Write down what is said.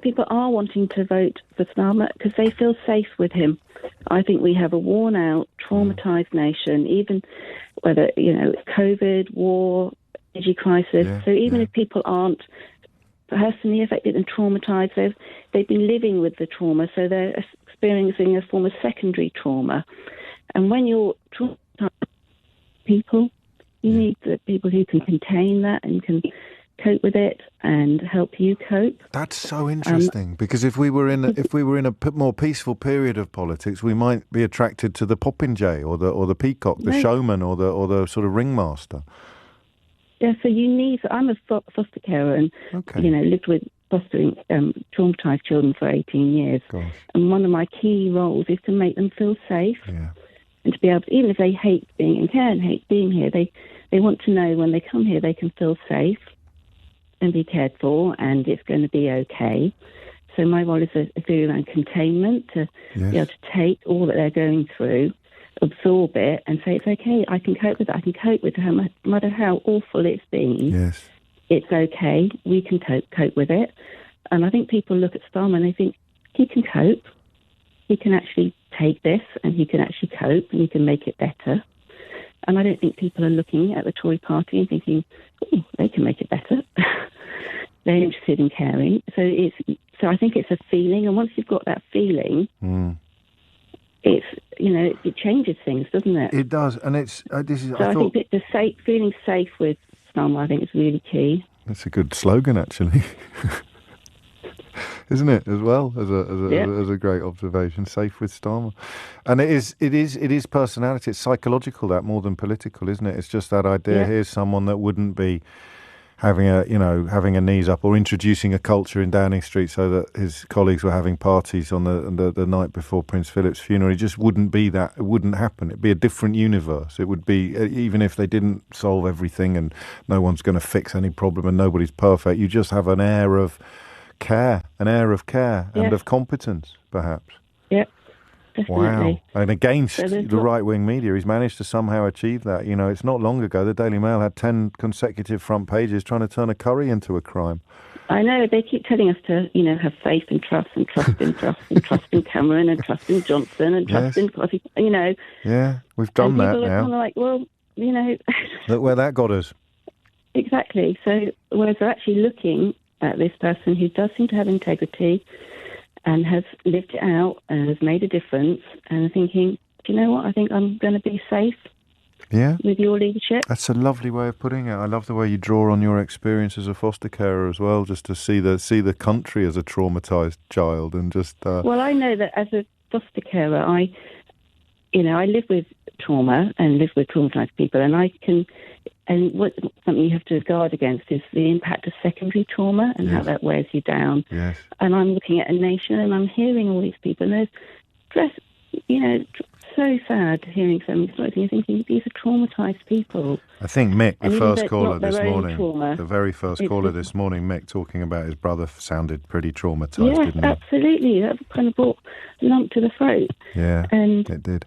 people are wanting to vote for Starmer because they feel safe with him. I think we have a worn-out, traumatised nation, even whether, COVID, war, energy crisis. So even if people aren't personally affected and traumatised, they've been living with the trauma, so they're experiencing a form of secondary trauma. And when you're traumatised people, you need the people who can contain that and can cope with it and help you cope. That's so interesting, because if we were in a more peaceful period of politics, we might be attracted to the popinjay or the peacock, the showman or the sort of ringmaster. Yeah, so I'm a foster carer and lived with fostering traumatised children for 18 years. Gosh. And one of my key roles is to make them feel safe. Yeah. And to be able to, even if they hate being in care and hate being here, they want to know when they come here they can feel safe and be cared for, and it's going to be okay. So my role is a theory around containment, to be able to take all that they're going through, absorb it, and say, it's okay, I can cope with it. I can cope with it, no matter how awful it's been. Yes. It's okay. We can cope with it. And I think people look at Starmer and they think, he can cope. He can actually take this and he can actually cope and he can make it better. And I don't think people are looking at the Tory party and thinking, oh, they can make it better. They're interested in caring. So I think it's a feeling. And once you've got that feeling, it changes things, doesn't it? It does. And I think that feeling safe with Starmer, I think, is really key. That's a good slogan, actually. Isn't it, as well, as a great observation? Safe with Starmer. And it is personality. It's psychological, that, more than political, isn't it? It's just that idea. Here's someone that wouldn't be having a knees up or introducing a culture in Downing Street so that his colleagues were having parties on the night before Prince Philip's funeral. It just wouldn't be that. It wouldn't happen. It'd be a different universe. It would be, even if they didn't solve everything and no one's going to fix any problem and nobody's perfect, you just have an air of care and of competence, perhaps. Yep, definitely. Wow. And against the right-wing media, he's managed to somehow achieve that. It's not long ago the Daily Mail had 10 consecutive front pages trying to turn a curry into a crime. I know, they keep telling us to, have faith and trust and trust in trust and trust in Cameron and trust in Johnson and trust in Coffee, Yeah, we've done that now. People are kind of like, well, Look where that got us. Exactly. So whereas they're actually looking at this person who does seem to have integrity and has lived it out and has made a difference, and thinking, do you know what, I think I'm going to be safe with your leadership. That's a lovely way of putting it. I love the way you draw on your experience as a foster carer as well, just to see the country as a traumatised child and just... Well, I know that as a foster carer, I live with trauma and live with traumatised people, and something you have to guard against is the impact of secondary trauma and how that wears you down. Yes. And I'm looking at a nation and I'm hearing all these people, and there's so sad hearing so many stories, and you're thinking, these are traumatised people. I think Mick, the first caller this morning, the very first caller this morning, Mick, talking about his brother, sounded pretty traumatised, didn't he? Yes, absolutely. That kind of brought a lump to the throat. Yeah, and it did.